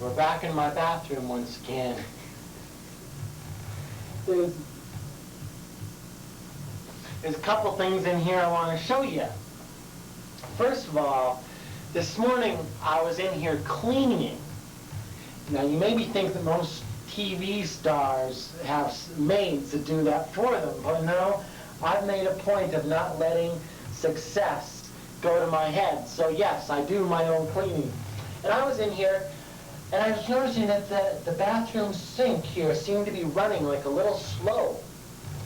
we're back in my bathroom once again. There's a couple things in here I want to show you. First of all, this morning I was in here cleaning. Now you maybe think that most TV stars have maids that do that for them, but no, I've made a point of not letting success go to my head. So yes, I do my own cleaning. And I was in here, and I was noticing that the bathroom sink here seemed to be running like a little slow.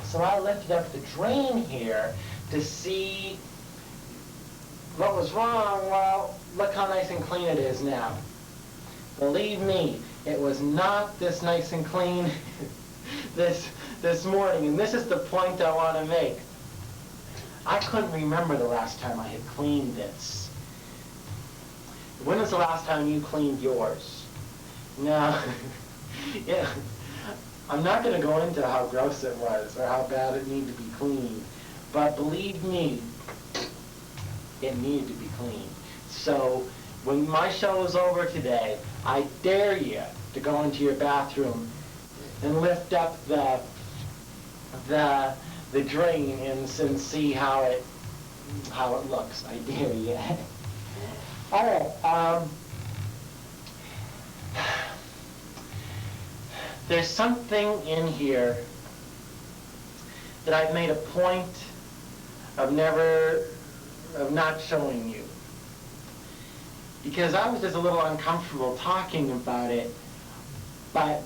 So I lifted up the drain here to see what was wrong. Well, look how nice and clean it is now. Believe me, it was not this nice and clean this morning. And this is the point I want to make. I couldn't remember the last time I had cleaned this. When was the last time you cleaned yours? Now, yeah, I'm not going to go into how gross it was or how bad it needed to be cleaned, but believe me, it needed to be cleaned. So when my show is over today, I dare you to go into your bathroom and lift up the drain and see how it looks. I dare you. All right. There's something in here that I've made a point of not showing you, because I was just a little uncomfortable talking about it. But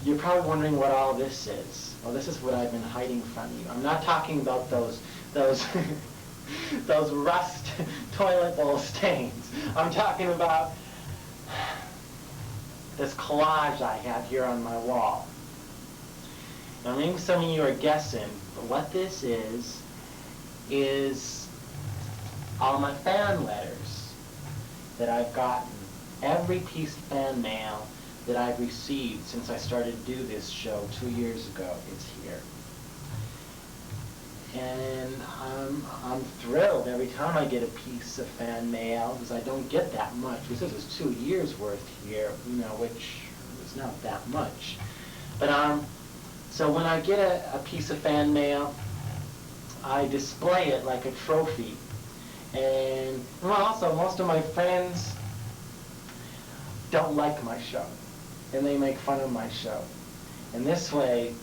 you're probably wondering what all this is. Well, this is what I've been hiding from you. I'm not talking about those those rust toilet bowl stains. I'm talking about this collage I have here on my wall. Now maybe some of you are guessing, but what this is all my fan letters that I've gotten. Every piece of fan mail that I've received since I started to do this show 2 years ago, it's here. And I'm thrilled every time I get a piece of fan mail, because I don't get that much. This is 2 years worth here, which is not that much. But so when I get a piece of fan mail, I display it like a trophy. And also, most of my friends don't like my show, and they make fun of my show. And this way,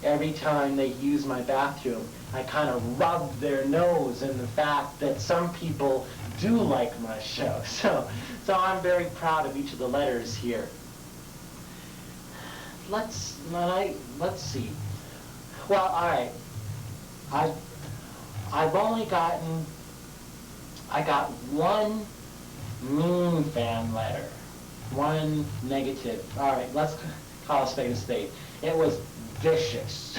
every time they use my bathroom, I kind of rub their nose in the fact that some people do like my show. So I'm very proud of each of the letters here. Let's see. Well, all right. I got one mean fan letter, one negative. All right, let's call a spade a spade. It was vicious.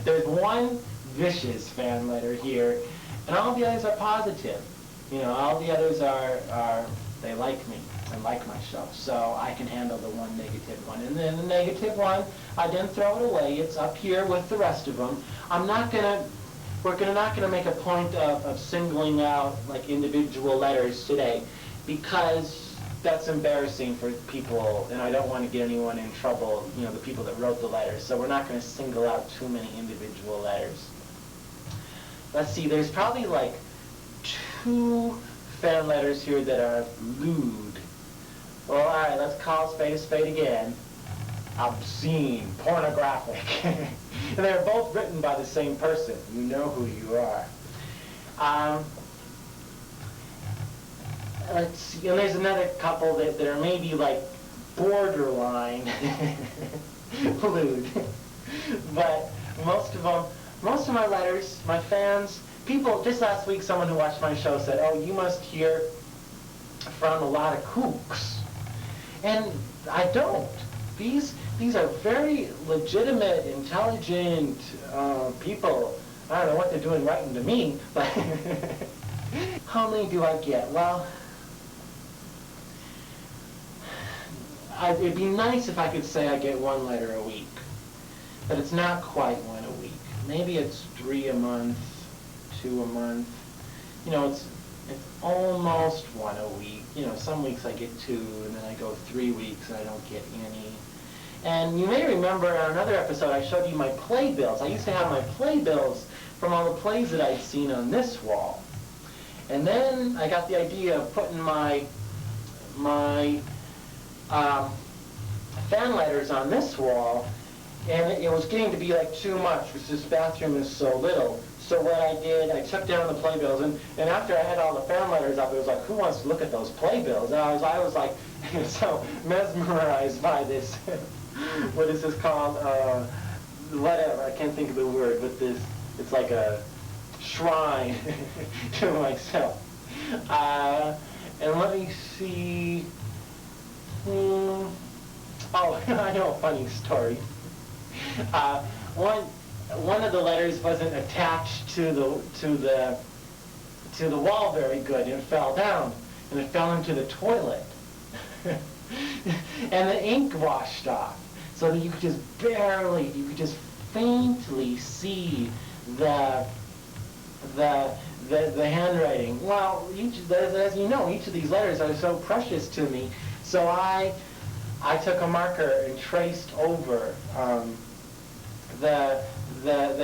There's one vicious fan letter here, and all the others are positive. All the others are they like me and like my show, so I can handle the one negative one. And then the negative one, I didn't throw it away. It's up here with the rest of them. We're not gonna make a point of singling out like individual letters today, because that's embarrassing for people, and I don't want to get anyone in trouble, the people that wrote the letters. So we're not going to single out too many individual letters. Let's see, there's probably like 2 fan letters here that are lewd. Well, all right, let's call a spade again. Obscene, pornographic. And they're both written by the same person. You know who you are. Let's see, and there's another couple that are maybe like borderline lewd. But most of my letters, my fans, people, just last week someone who watched my show said, "Oh, you must hear from a lot of kooks." And I don't. These are very legitimate, intelligent people. I don't know what they're doing writing to me, but how many do I get? Well, it'd be nice if I could say I get 1 letter a week, but it's not quite 1 a week. Maybe it's 3 a month, 2 a month. It's almost one a week. You know, some weeks I get 2, and then I go 3 weeks and I don't get any. And you may remember on another episode I showed you my playbills. I used to have my playbills from all the plays that I'd seen on this wall. And then I got the idea of putting my fan letters on this wall, and it was getting to be like too much because this bathroom is so little. So what I did, I took down the playbills, and after I had all the fan letters up, it was like, who wants to look at those playbills? And I was like so mesmerized by this, what is this called? Whatever, I can't think of the word, but this, it's like a shrine to myself. And let me see, oh, I know a funny story. One of the letters wasn't attached to the wall very good, and it fell down, and it fell into the toilet. And the ink washed off, so that you could just faintly see the handwriting. Well, as you know, each of these letters are so precious to me, so I took a marker and traced over the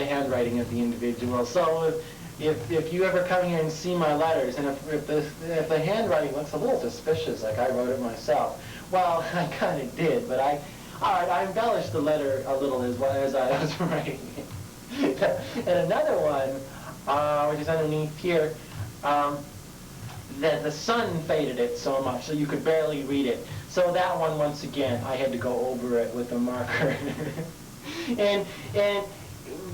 handwriting of the individual. So if you ever come here and see my letters, and if the handwriting looks a little suspicious, like I wrote it myself, well, I kind of did, but I embellished the letter a little as I was writing it. And another one, which is underneath here, the sun faded it so much so you could barely read it. So that one, once again, I had to go over it with a marker. And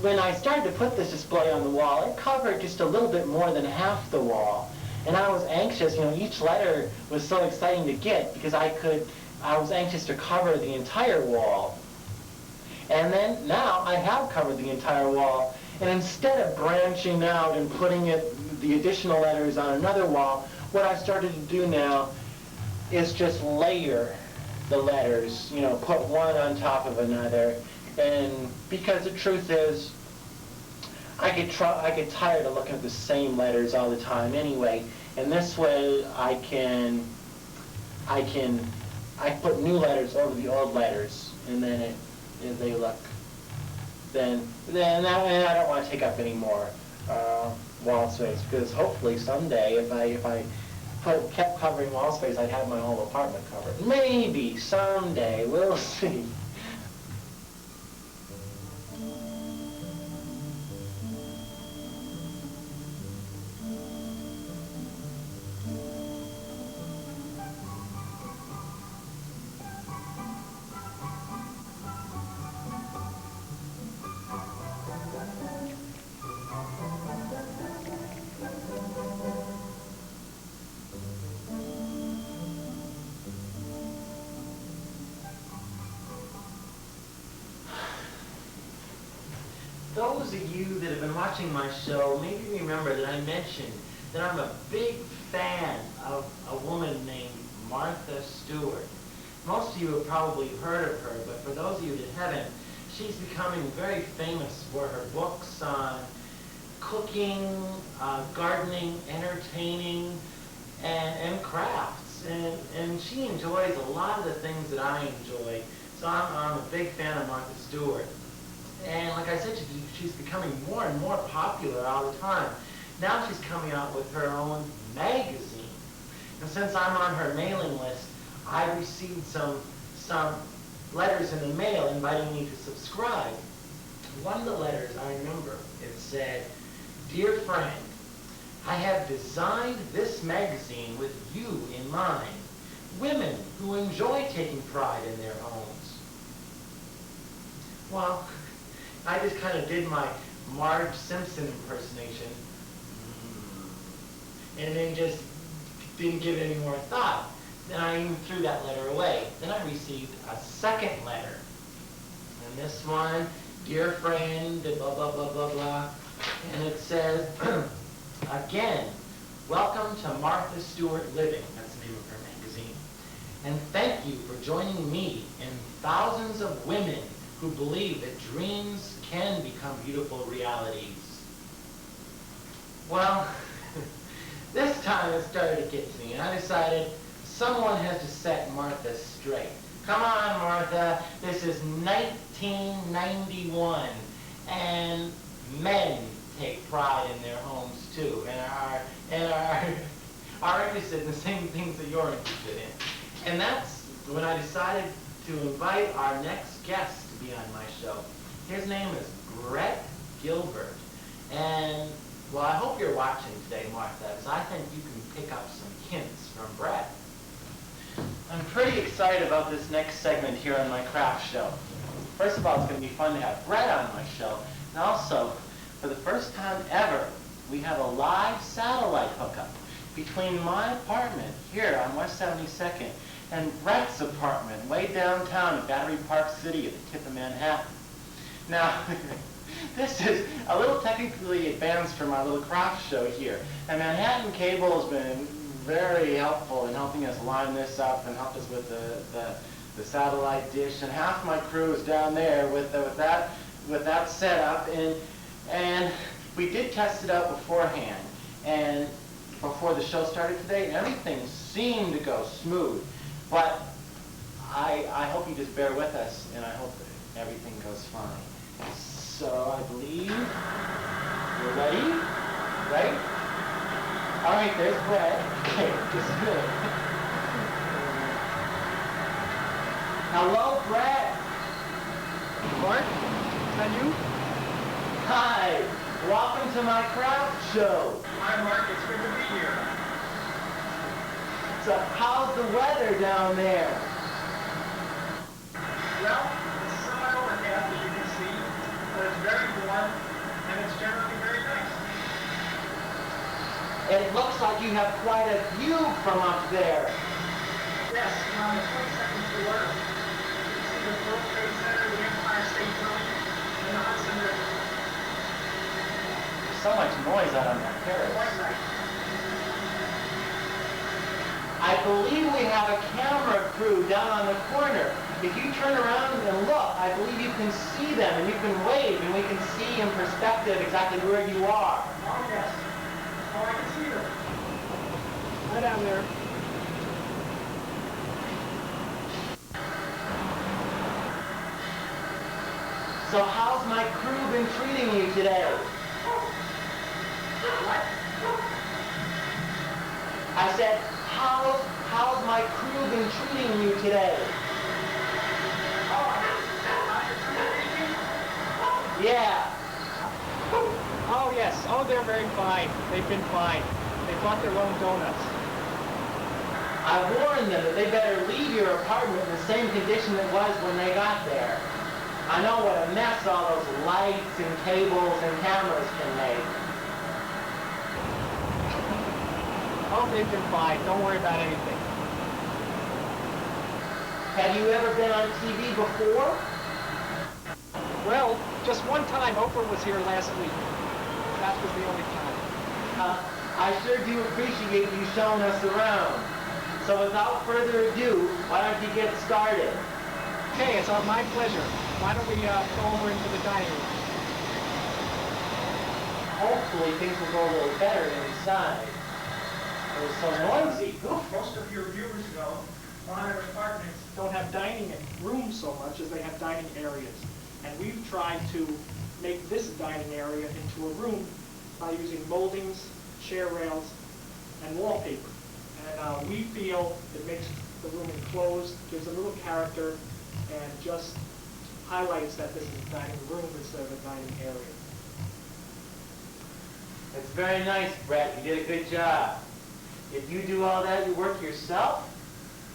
when I started to put this display on the wall, it covered just a little bit more than half the wall. And I was anxious, you know, each letter was so exciting to get because I was anxious to cover the entire wall. And then now I have covered the entire wall. And instead of branching out and putting the additional letters on another wall, what I started to do now is just layer the letters, you know, put one on top of another. And because the truth is, I get tired of looking at the same letters all the time anyway. And this way I put new letters over the old letters, and then they look. Then I don't want to take up any more wall space, because hopefully someday if I kept covering wall space, I'd have my whole apartment covered. Maybe someday, we'll see. Those of you that have been watching my show maybe remember that I mentioned that I'm a big fan of a woman named Martha Stewart. Most of you have probably heard of her, but for those of you that haven't, she's becoming very famous for her books on cooking, gardening, entertaining, and crafts. And she enjoys a lot of the things that I enjoy. So I'm a big fan of Martha Stewart. And like I said, she's becoming more and more popular all the time. Now she's coming out with her own magazine. And since I'm on her mailing list, I received some letters in the mail inviting me to subscribe. One of the letters, I remember, it said, "Dear friend, I have designed this magazine with you in mind. Women who enjoy taking pride in their homes." Well, I just kind of did my Marge Simpson impersonation, and then just didn't give it any more thought. Then I even threw that letter away. Then I received a second letter. And this one, "Dear friend," blah, blah, blah, blah, blah. And it says, "Again, welcome to Martha Stewart Living." That's the name of her magazine. "And thank you for joining me and thousands of women who believe that dreams can become beautiful realities." Well, this time it started to get to me, and I decided someone has to set Martha straight. Come on, Martha, this is 1991, and men take pride in their homes too, and are interested in the same things that you're interested in. And that's when I decided to invite our next guest to be on my show. His name is Brett Gilbert. And, well, I hope you're watching today, Martha, because I think you can pick up some hints from Brett. I'm pretty excited about this next segment here on my craft show. First of all, it's going to be fun to have Brett on my show. And also, for the first time ever, we have a live satellite hookup between my apartment here on West 72nd and Brett's apartment way downtown in Battery Park City at the tip of Manhattan. Now, this is a little technically advanced for my little craft show here. And Manhattan Cable has been very helpful in helping us line this up and help us with the satellite dish. And half my crew is down there with that setup. And we did test it out beforehand. And before the show started today, and everything seemed to go smooth. But I hope you just bear with us, and I hope that everything goes fine. So I believe you're ready, right? All right, there's Brett. Okay, this is good. Hello, Brett. Mark, is that you? Hi, welcome to my craft show. Hi, Mark. It's good to be here. So how's the weather down there? Well, it's somewhat overcast, as you can see, but it's very warm, and it's generally very nice. It looks like you have quite a view from up there. Yes, we're on the 22nd floor. You can see the World Trade Center, the Empire State Building, and the Hudson River. There's so much noise out on that terrace. Quite right. I believe we have a camera crew down on the corner. If you turn around and look, I believe you can see them and you can wave and we can see in perspective exactly where you are. Oh, yes. Oh, I can see them. Right down there. So how's my crew been treating you today? What? I said, how's my crew been treating you today? Yeah. Oh, yes. Oh, they're very fine. They've been fine. They brought their own donuts. I warned them that they better leave your apartment in the same condition it was when they got there. I know what a mess all those lights and cables and cameras can make. Oh, they've been fine. Don't worry about anything. Have you ever been on TV before? Well, just one time. Oprah was here last week. That was the only time. I sure do appreciate you showing us around. So without further ado, why don't you get started? Okay, it's my pleasure. Why don't we go over into the dining room? Hopefully things will go a little better inside. It was so noisy. Most of your viewers know modern apartments don't have dining rooms so much as they have dining areas. And we've tried to make this dining area into a room by using moldings, chair rails, and wallpaper. And we feel it makes the room enclosed, gives a little character, and just highlights that this is a dining room instead of a dining area. That's very nice, Brett. You did a good job. Did you do all that work yourself?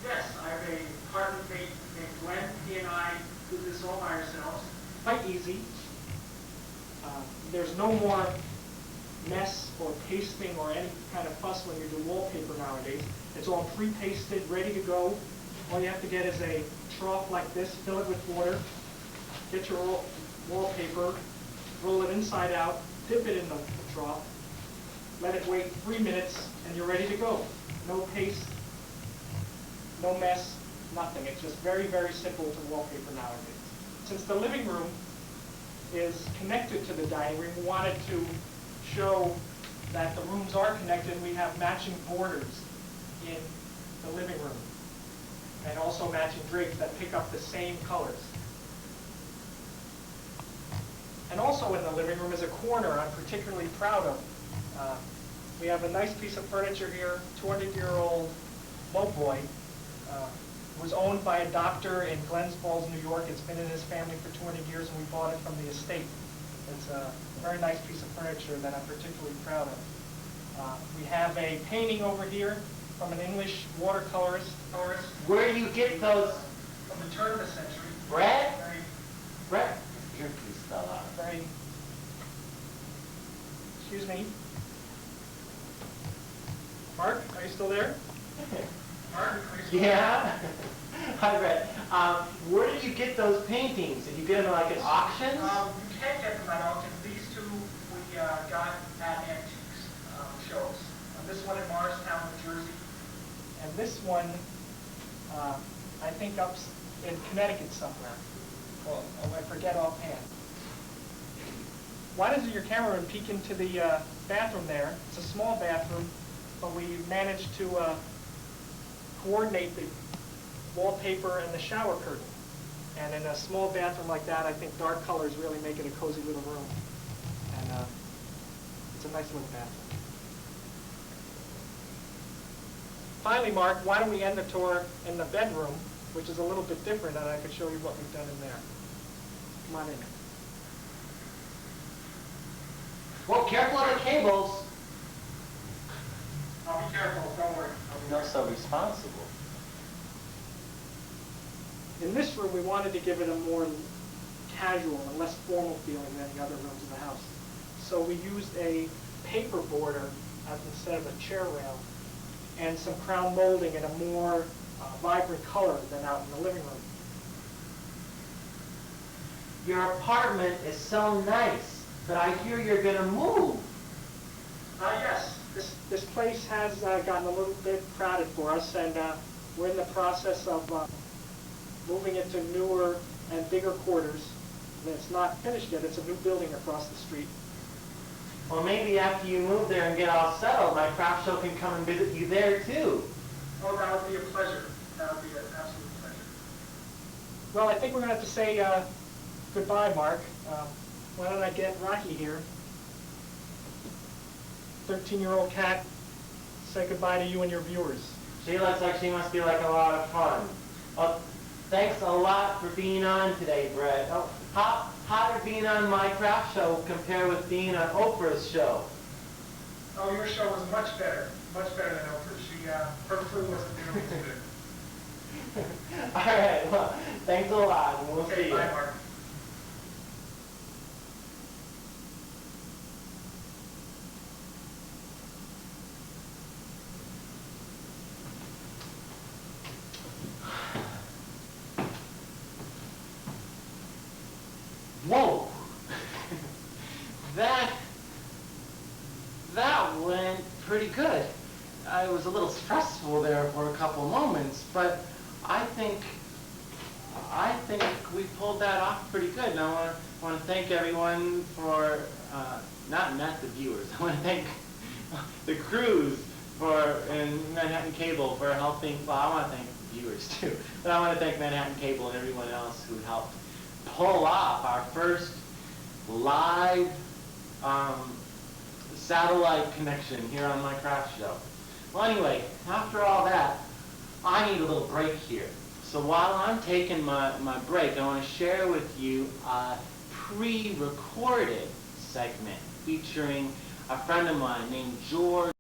Yes, I have a apartment mate named Glenn. He and I did this all by ourselves. Quite easy. There's no more mess or pasting or any kind of fuss when you do wallpaper nowadays. It's all pre-pasted, ready to go. All you have to get is a trough like this, fill it with water, get your wallpaper, roll it inside out, dip it in the trough, let it wait 3 minutes, and you're ready to go. No paste, no mess, nothing. It's just very, very simple to wallpaper nowadays. Since the living room is connected to the dining room, we wanted to show that the rooms are connected. We have matching borders in the living room, and also matching drapes that pick up the same colors. And also in the living room is a corner I'm particularly proud of. We have a nice piece of furniture here, 200-year-old lowboy. Was owned by a doctor in Glens Falls, New York. It's been in his family for 200 years, and we bought it from the estate. It's a very nice piece of furniture that I'm particularly proud of. We have a painting over here from an English watercolorist. Where do you get those? From the turn of the century. Brett? Very, Brett? Your piece fell out. very, excuse me. Mark, are you still there? Mark, are you still there? Yeah. Hi, Brett. Where did you get those paintings? Did you get them like at auctions? You can't get them at auctions. These two we got at antiques shows. This one in Morristown, New Jersey. And this one, I think up in Connecticut somewhere. Well, I forget offhand. Why doesn't your cameraman peek into the bathroom there? It's a small bathroom, but we managed to coordinate the wallpaper and the shower curtain. And in a small bathroom like that, I think dark colors really make it a cozy little room. And it's a nice little bathroom. Finally, Mark, why don't we end the tour in the bedroom, which is a little bit different, and I could show you what we've done in there. Come on in. Well, careful of the cables. I'll be careful, don't worry. You're so responsible. In this room, we wanted to give it a more casual and less formal feeling than the other rooms in the house. So we used a paper border instead of a chair rail, and some crown molding in a more vibrant color than out in the living room. Your apartment is so nice, but I hear you're going to move. Yes. This place has gotten a little bit crowded for us, and we're in the process of moving into newer and bigger quarters. And it's not finished yet. It's a new building across the street. Well, maybe after you move there and get all settled, my craft show can come and visit you there, too. Oh, that would be a pleasure. That would be an absolute pleasure. Well, I think we're going to have to say goodbye, Mark. Why don't I get Rocky here? 13-year-old cat, say goodbye to you and your viewers. She looks like she must be like a lot of fun. Well, thanks a lot for being on today, Brett. Oh, how did being on my craft show compare with being on Oprah's show? Oh, your show was much better than Oprah's. Her flu wasn't nearly as good. All right, well, thanks a lot, and we'll see you. Bye, Mark. Whoa! that went pretty good. It was a little stressful there for a couple moments, but I think we pulled that off pretty good. And I want to thank everyone for not the viewers. I want to thank the crews and Manhattan Cable for helping. Well, I want to thank the viewers too, but I want to thank Manhattan Cable and everyone else who helped pull off our first live satellite connection here on my craft show. Well, anyway, after all that, I need a little break here. So while I'm taking my break, I want to share with you a pre-recorded segment featuring a friend of mine named George